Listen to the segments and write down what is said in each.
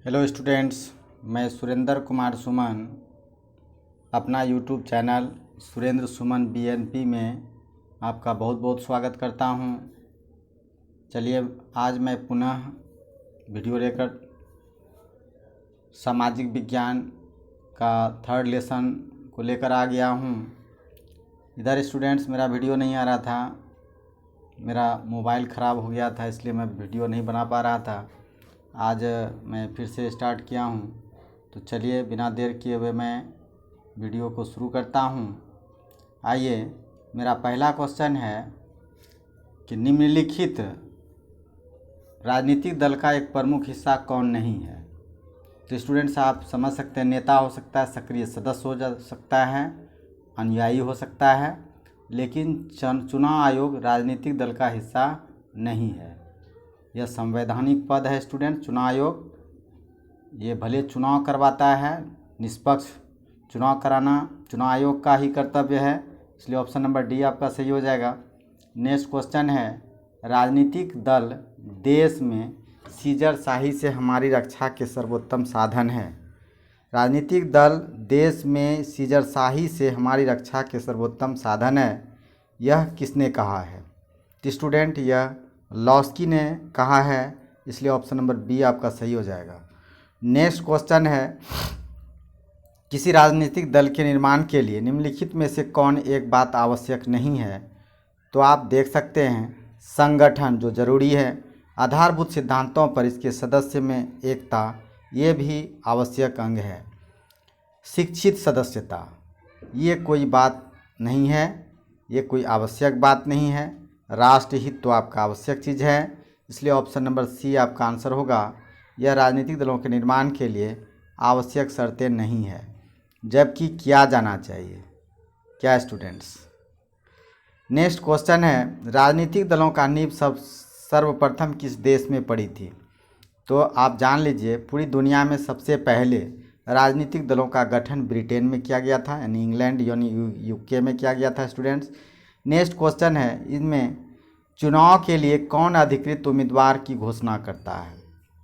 Hello students, मैं सुरेंद्र कुमार सुमन अपना YouTube channel Surendra सुमन BNP में आपका बहुत बहुत स्वागत करता हूं। चलिए आज मैं पुनः वीडियो लेकर सामाजिक विज्ञान का थर्ड लेसन को लेकर आ गया हूं। इधर स्टूडेंट्स मेरा वीडियो नहीं आ रहा था, मेरा मोबाइल ख़राब हो गया था, इसलिए मैं वीडियो नहीं बना पा रहा था। आज मैं फिर से स्टार्ट किया हूं, तो चलिए बिना देर किए हुए मैं वीडियो को शुरू करता हूं। आइए, मेरा पहला क्वेश्चन है कि निम्नलिखित राजनीतिक दल का एक प्रमुख हिस्सा कौन नहीं है। तो स्टूडेंट्स आप समझ सकते हैं, नेता हो सकता है, सक्रिय सदस्य हो सकता है, अनुयायी हो सकता है, लेकिन चुनाव आयोग राजनीतिक दल का हिस्सा नहीं है। यह संवैधानिक पद है स्टूडेंट। चुनाव आयोग ये भले चुनाव करवाता है, निष्पक्ष चुनाव कराना चुनाव आयोग का ही कर्तव्य है, इसलिए ऑप्शन नंबर डी आपका सही हो जाएगा। नेक्स्ट क्वेश्चन है, राजनीतिक दल देश में सीजरशाही से हमारी रक्षा के सर्वोत्तम साधन है। राजनीतिक दल देश में सीजरशाही से हमारी रक्षा के सर्वोत्तम साधन है, यह किसने कहा है? तो स्टूडेंट यह लॉस्की ने कहा है, इसलिए ऑप्शन नंबर बी आपका सही हो जाएगा। नेक्स्ट क्वेश्चन है, किसी राजनीतिक दल के निर्माण के लिए निम्नलिखित में से कौन एक बात आवश्यक नहीं है? तो आप देख सकते हैं, संगठन जो जरूरी है, आधारभूत सिद्धांतों पर इसके सदस्य में एकता, ये भी आवश्यक अंग है। शिक्षित सदस्यता ये कोई बात नहीं है, ये कोई आवश्यक बात नहीं है। राष्ट्रहित तो आपका आवश्यक चीज़ है, इसलिए ऑप्शन नंबर सी आपका आंसर होगा। यह राजनीतिक दलों के निर्माण के लिए आवश्यक शर्तें नहीं है, जबकि किया जाना चाहिए। क्या स्टूडेंट्स? नेक्स्ट क्वेश्चन है, राजनीतिक दलों का नींव सर्वप्रथम किस देश में पड़ी थी? तो आप जान लीजिए, पूरी दुनिया में सबसे पहले राजनीतिक दलों का गठन ब्रिटेन में किया गया था, यानी इंग्लैंड यानी यूके में किया गया था स्टूडेंट्स। नेक्स्ट क्वेश्चन है, इनमें चुनाव के लिए कौन अधिकृत उम्मीदवार की घोषणा करता है?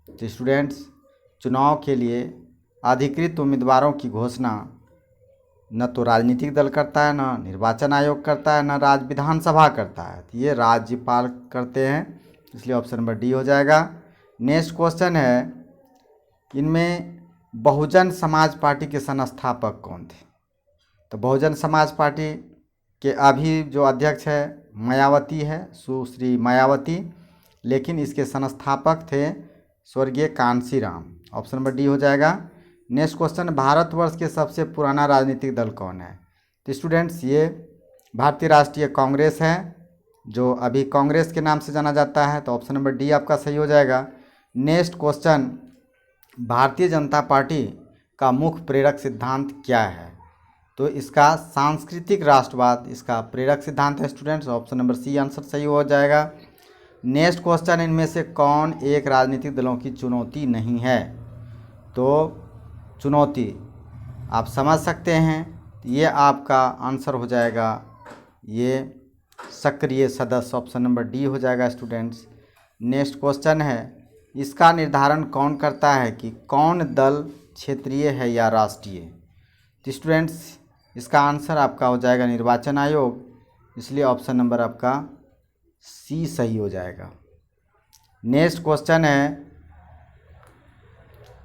तो स्टूडेंट्स चुनाव के लिए अधिकृत उम्मीदवारों की घोषणा न तो राजनीतिक दल करता है, न निर्वाचन आयोग करता है, न राज्य विधानसभा करता है, तो ये राज्यपाल करते हैं, इसलिए ऑप्शन नंबर डी हो जाएगा। नेक्स्ट क्वेश्चन है, इनमें बहुजन समाज पार्टी के संस्थापक कौन थे? तो बहुजन समाज पार्टी के अभी जो अध्यक्ष है मायावती है, सुश्री मायावती, लेकिन इसके संस्थापक थे स्वर्गीय कांशीराम। ऑप्शन नंबर डी हो जाएगा। नेक्स्ट क्वेश्चन, भारतवर्ष के सबसे पुराना राजनीतिक दल कौन है? तो स्टूडेंट्स ये भारतीय राष्ट्रीय कांग्रेस है, जो अभी कांग्रेस के नाम से जाना जाता है, तो ऑप्शन नंबर डी आपका सही हो जाएगा। Next question, Bharatiya Janata party का मुख्य प्रेरक सिद्धांत क्या है? तो इसका सांस्कृतिक राष्ट्रवाद इसका प्रेरक सिद्धांत है students, option number C answer सही हो जाएगा। नेक्स्ट क्वेश्चन, इनमें से कौन एक राजनीतिक दलों की चुनौती नहीं है? तो चुनौती आप समझ सकते हैं, ये आपका आंसर हो जाएगा, ये सक्रिय सदस्य, ऑप्शन नंबर डी हो जाएगा स्टूडेंट्स। नेक्स्ट क्वेश्चन है, इसका निर्धारण कौन करता है कि कौन दल क्षेत्रीय है या राष्ट्रीय? तो स्टूडेंट्स इसका आंसर आपका हो जाएगा निर्वाचन आयोग, इसलिए ऑप्शन नंबर आपका सी सही हो जाएगा। नेक्स्ट क्वेश्चन है,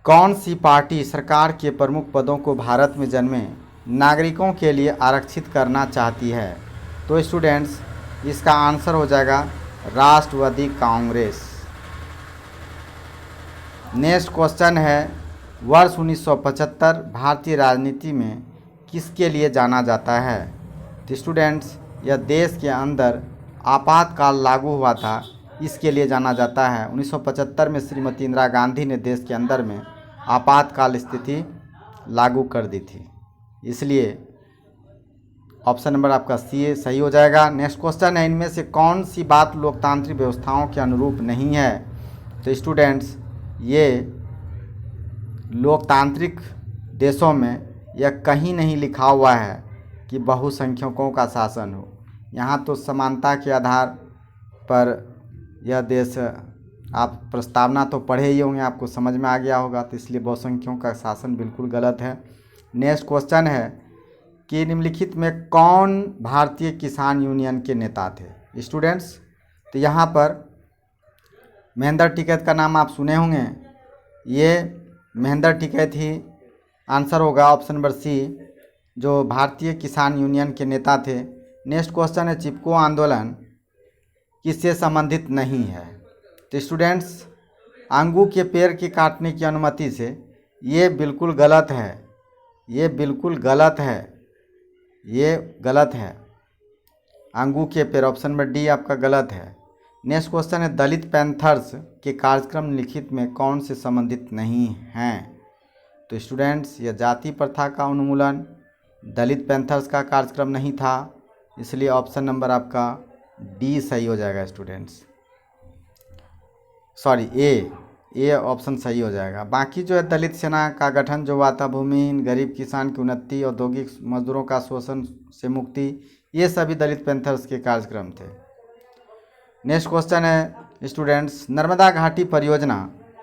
कौन सी पार्टी सरकार के प्रमुख पदों को भारत में जन्मे नागरिकों के लिए आरक्षित करना चाहती है? तो स्टूडेंट्स इसका आंसर हो जाएगा राष्ट्रवादी कांग्रेस। नेक्स्ट क्वेश्चन है, वर्ष 1975 भारतीय राजनीति में किसके लिए जाना जाता है? तो स्टूडेंट्स यह देश के अंदर आपातकाल लागू हुआ था, इसके लिए जाना जाता है। 1975 में श्रीमती इंदिरा गांधी ने देश के अंदर में आपातकाल स्थिति लागू कर दी थी, इसलिए ऑप्शन नंबर आपका सी सही हो जाएगा। नेक्स्ट क्वेश्चन है, इनमें से कौन सी बात लोकतांत्रिक व्यवस्थाओं के अनुरूप नहीं है? तो स्टूडेंट्स ये लोकतांत्रिक देशों में यह कहीं नहीं लिखा हुआ है कि बहुसंख्यकों का शासन हो। यहाँ तो समानता के आधार पर यह देश आप प्रस्तावना तो पढ़े ही होंगे, आपको समझ में आ गया होगा, तो इसलिए बहुसंख्यों का शासन बिल्कुल गलत है। नेक्स्ट क्वेश्चन है कि निम्नलिखित में कौन भारतीय किसान यूनियन के नेता थे स्टूडेंट्स? तो यहाँ पर महेंद्र टिकैत का नाम आप सुने होंगे, ये महेंद्र टिकैत ही आंसर होगा, ऑप्शन नंबर सी, जो भारतीय किसान यूनियन के नेता थे। नेक्स्ट क्वेश्चन है चिपको आंदोलन किससे संबंधित नहीं है? तो स्टूडेंट्स आंगू के पेड़ के काटने की अनुमति से, ये बिल्कुल गलत है, ये बिल्कुल गलत है, ये गलत है। आंगू के पेड़, ऑप्शन नंबर डी आपका गलत है। नेक्स्ट क्वेश्चन है दलित पैंथर्स के कार्यक्रम लिखित में कौन से संबंधित नहीं हैं? तो स्टूडेंट्स यह जाति प्रथा का उन्मूलन दलित पैंथर्स का कार्यक्रम नहीं था, इसलिए ऑप्शन नंबर आपका डी सही हो जाएगा स्टूडेंट्स, सॉरी ए ऑप्शन सही हो जाएगा। बाकी जो है दलित सेना का गठन जो हुआ था, भूमिहीन गरीब किसान की उन्नति, औद्योगिक मजदूरों का शोषण से मुक्ति, ये सभी दलित पैंथर्स के कार्यक्रम थे। नेक्स्ट क्वेश्चन है स्टूडेंट्स नर्मदा घाटी परियोजना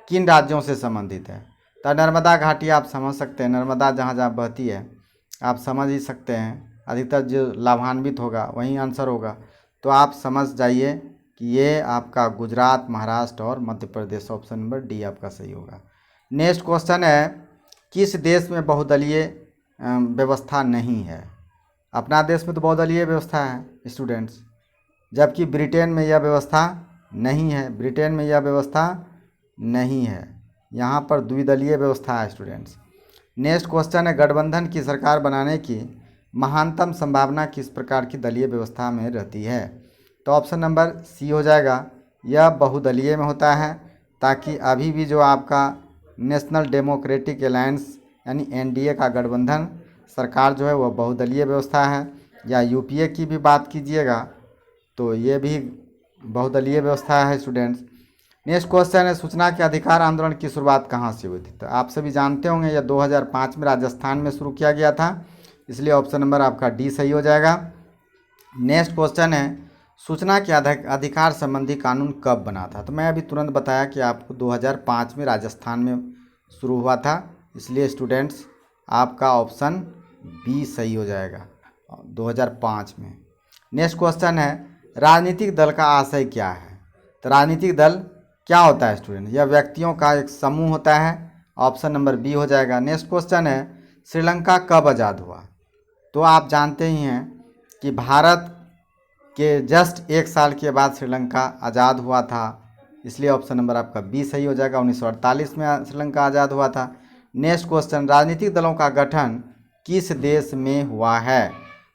किन राज्यों से संबंधित है? तो नर्मदा घाटी आप समझ सकते हैं, नर्मदा जहाँ जहाँ बहती है आप समझ ही सकते हैं, अधिकतर जो लाभान्वित होगा वही आंसर होगा। तो आप समझ जाइए कि ये आपका गुजरात, महाराष्ट्र और Madhya Pradesh, option number D आपका सही होगा। नेक्स्ट क्वेश्चन है किस देश में बहुदलीय व्यवस्था नहीं है? अपना देश में तो बहुदलीय व्यवस्था है स्टूडेंट्स, जबकि ब्रिटेन में यह व्यवस्था नहीं है, ब्रिटेन में यह व्यवस्था नहीं है, यहाँ पर द्विदलीय व्यवस्था है स्टूडेंट्स। नेक्स्ट क्वेश्चन है गठबंधन की सरकार बनाने की महानतम संभावना किस प्रकार की दलीय व्यवस्था में रहती है? तो ऑप्शन नंबर सी हो जाएगा, यह बहुदलीय में होता है, ताकि अभी भी जो आपका नेशनल डेमोक्रेटिक अलायंस यानी एनडीए का गठबंधन सरकार जो है वह बहुदलीय व्यवस्था है, या यूपीए की भी बात कीजिएगा तो ये भी बहुदलीय व्यवस्था है स्टूडेंट्स। नेक्स्ट क्वेश्चन है सूचना के अधिकार आंदोलन की शुरुआत कहाँ से हुई थी? तो आप सभी जानते होंगे यह 2005 में राजस्थान में शुरू किया गया था, इसलिए ऑप्शन नंबर आपका डी सही हो जाएगा। नेक्स्ट क्वेश्चन है सूचना के अधिकार संबंधी कानून कब बना था? तो मैं अभी तुरंत बताया कि आपको 2005 में राजस्थान में शुरू हुआ था, इसलिए स्टूडेंट्स आपका ऑप्शन बी सही हो जाएगा 2005 में। नेक्स्ट क्वेश्चन है राजनीतिक दल का आशय क्या है? तो राजनीतिक दल क्या होता है स्टूडेंट? यह व्यक्तियों का एक समूह होता है, ऑप्शन नंबर बी हो जाएगा। नेक्स्ट क्वेश्चन है श्रीलंका कब आज़ाद हुआ? तो आप जानते ही हैं कि भारत के जस्ट 1 साल के बाद श्रीलंका आज़ाद हुआ था, इसलिए ऑप्शन नंबर आपका बी सही हो जाएगा। 1948 में श्रीलंका आज़ाद हुआ था। नेक्स्ट क्वेश्चन राजनीतिक दलों का गठन किस देश में हुआ है?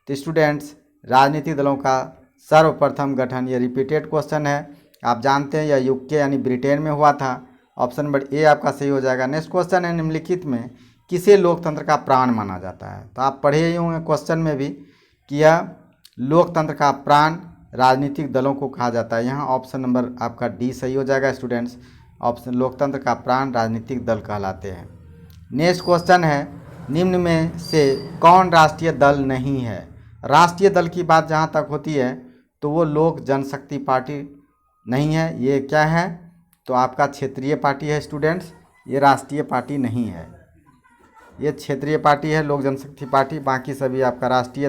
तो स्टूडेंट्स राजनीतिक दलों का सर्वप्रथम गठन, ये रिपीटेड क्वेश्चन है, आप जानते हैं यह यूके यानी ब्रिटेन में हुआ था, ऑप्शन नंबर ए आपका सही हो जाएगा। नेक्स्ट क्वेश्चन है निम्नलिखित में किसे लोकतंत्र का प्राण माना जाता है? तो आप पढ़े ही होंगे क्वेश्चन में भी कि यह लोकतंत्र का प्राण राजनीतिक दलों को कहा जाता है, यहाँ ऑप्शन नंबर आपका डी सही हो जाएगा स्टूडेंट्स, ऑप्शन लोकतंत्र का प्राण राजनीतिक दल कहलाते हैं। नेक्स्ट क्वेश्चन है निम्न में से कौन राष्ट्रीय दल नहीं है? राष्ट्रीय दल की बात जहाँ तक होती है तो वो लोक जनशक्ति पार्टी नहीं है, ये क्या है? तो आपका क्षेत्रीय पार्टी है स्टूडेंट्स, ये राष्ट्रीय पार्टी नहीं है, ये क्षेत्रीय पार्टी है लोक जनशक्ति पार्टी, बाकी सभी आपका राष्ट्रीय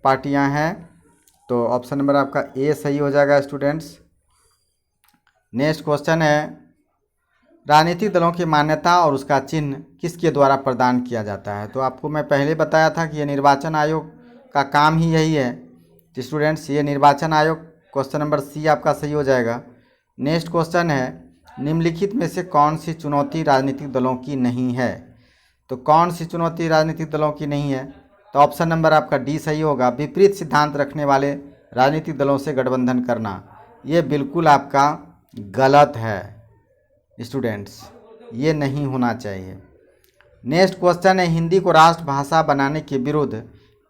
पार्टियां हैं, तो ऑप्शन नंबर आपका ए सही हो जाएगा स्टूडेंट्स। नेक्स्ट क्वेश्चन है राजनीतिक दलों की मान्यता और उसका चिन्ह किसके द्वारा प्रदान किया जाता है? तो आपको मैं पहले बताया था कि ये निर्वाचन आयोग का काम ही यही है, तो स्टूडेंट्स ये निर्वाचन आयोग, क्वेश्चन नंबर सी आपका सही हो जाएगा। नेक्स्ट क्वेश्चन है निम्नलिखित में से कौन सी चुनौती राजनीतिक दलों की नहीं है? तो कौन सी चुनौती राजनीतिक दलों की नहीं है? तो ऑप्शन नंबर आपका डी सही होगा, विपरीत सिद्धांत रखने वाले राजनीतिक दलों से गठबंधन करना, ये बिल्कुल आपका गलत है स्टूडेंट्स, ये नहीं होना चाहिए। नेक्स्ट क्वेश्चन है हिंदी को राष्ट्रभाषा बनाने के विरुद्ध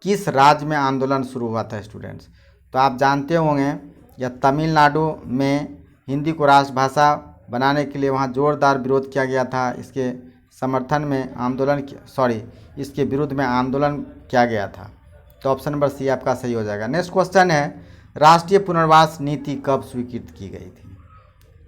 किस राज्य में आंदोलन शुरू हुआ था स्टूडेंट्स? तो आप जानते होंगे या तमिलनाडु में हिंदी को राष्ट्रभाषा बनाने के लिए वहाँ जोरदार विरोध किया गया था, इसके समर्थन में आंदोलन, इसके विरुद्ध में आंदोलन किया गया था, तो ऑप्शन नंबर सी आपका सही हो जाएगा। नेक्स्ट क्वेश्चन है राष्ट्रीय पुनर्वास नीति कब स्वीकृत की गई थी?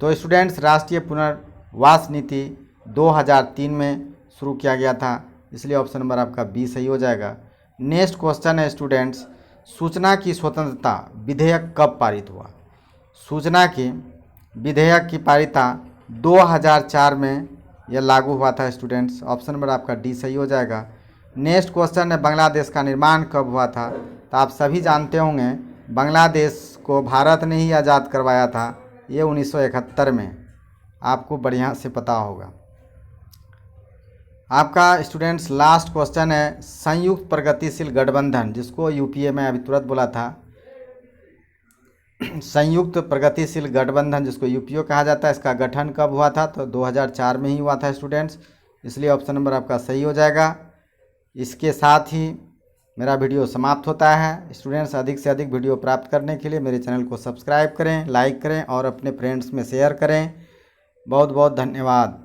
तो स्टूडेंट्स, राष्ट्रीय पुनर्वास नीति 2003 में शुरू किया गया था, इसलिए ऑप्शन नंबर आपका बी सही हो जाएगा। नेक्स्ट क्वेश्चन है स्टूडेंट्स, सूचना की स्वतंत्रता विधेयक कब पारित हुआ? सूचना की विधेयक की पारिता 2004 में यह लागू हुआ था स्टूडेंट्स। ऑप्शन नंबर आपका डी सही हो जाएगा। नेक्स्ट क्वेश्चन है, बांग्लादेश का निर्माण कब हुआ था? तो आप सभी जानते होंगे बांग्लादेश को भारत ने ही आज़ाद करवाया था, ये 1971 में, आपको बढ़िया से पता होगा। आपका स्टूडेंट्स लास्ट क्वेश्चन है, संयुक्त प्रगतिशील गठबंधन, जिसको यूपीए में अभी तुरंत बोला था, संयुक्त प्रगतिशील गठबंधन जिसको यूपीओ कहा जाता है, इसका गठन कब हुआ था? तो 2004 में ही हुआ था स्टूडेंट्स, इसलिए ऑप्शन नंबर आपका सही हो जाएगा। इसके साथ ही मेरा वीडियो समाप्त होता है। स्टूडेंट्स, अधिक से अधिक वीडियो प्राप्त करने के लिए मेरे चैनल को सब्सक्राइब करें, लाइक करें और अपने फ्रेंड्स में शेयर करें। बहुत बहुत धन्यवाद।